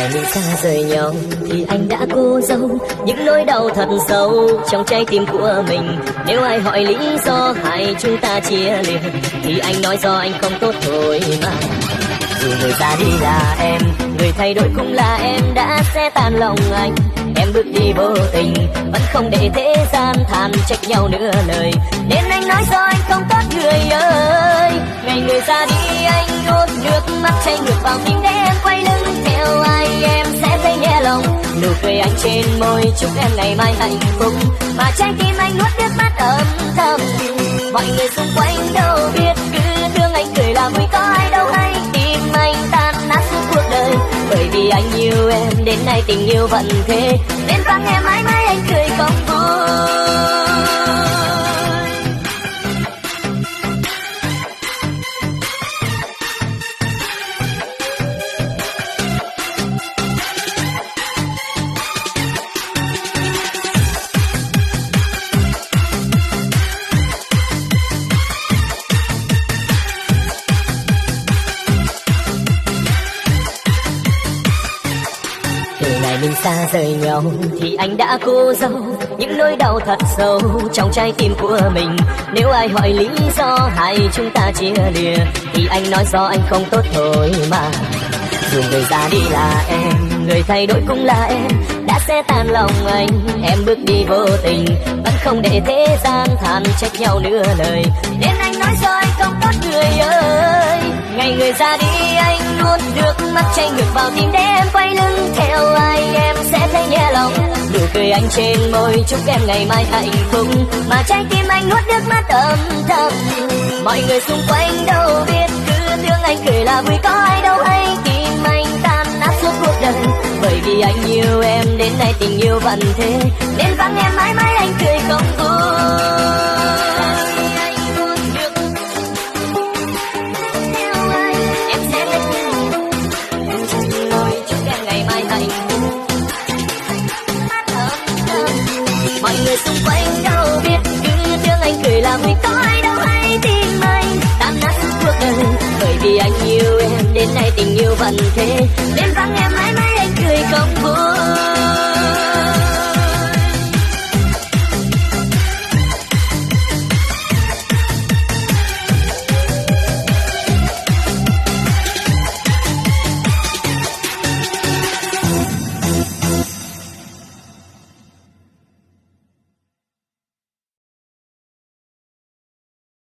ngày mình xa rời nhau thì anh đã cô dâu những nỗi đau thật sâu trong trái tim của mình. Nếu ai hỏi lý do hai chúng ta chia lìa thì anh nói do anh không tốt thôi mà. Dù người ra đi là em, người thay đổi cũng là em, đã xé tan lòng anh. Em bước đi vô tình, vẫn không để thế gian than trách nhau nửa lời, nên anh nói do anh không tốt người ơi. Ngày người ra đi anh nuốt nước mắt chảy ngược vào tim để em quay lưng theo ai em sẽ thấy nhẹ lòng. Nụ cười anh trên môi chúc em ngày mai hạnh phúc, mà trái tim anh nuốt nước mắt âm thầm. Mọi người xung quanh đâu biết cứ thương anh cười là vui, có ai đâu hay tim anh tan nát suốt cuộc đời. Bởi vì anh yêu em đến nay tình yêu vẫn thế, nên vắng em mãi mãi anh cười không vui. Mình xa rời nhau thì anh đã cô dâu những nỗi đau thật sâu trong trái tim của mình. Nếu ai hỏi lý do hai chúng ta chia lìa thì anh nói do anh không tốt thôi mà. Dù người ra đi là em, người thay đổi cũng là em, đã xé tan lòng anh. Em bước đi vô tình, vẫn không để thế gian than trách nhau nửa lời, nên anh nói do anh không tốt người ơi. Ngày người ra đi anh nuốt nước mắt chảy ngược vào tim để em quay lưng theo ai em sẽ thấy nhẹ lòng. Nụ cười anh trên môi chúc em ngày mai hạnh phúc, mà trái tim anh nuốt nước mắt âm thầm. Mọi người xung quanh đâu biết cứ thương anh cười là vui, có ai đâu hay tim anh tan nát suốt cuộc đời. Bởi vì anh yêu em đến nay tình yêu vẫn thế, nên vắng em mãi mãi anh cười không vui. Mọi người xung quanh đâu biết cứ thương anh cười là vui, có ai đâu hay tim anh tan nát suốt cuộc đời. Bởi vì anh yêu em đến nay tình yêu vẫn thế, nên vắng em mãi mãi anh cười không vui.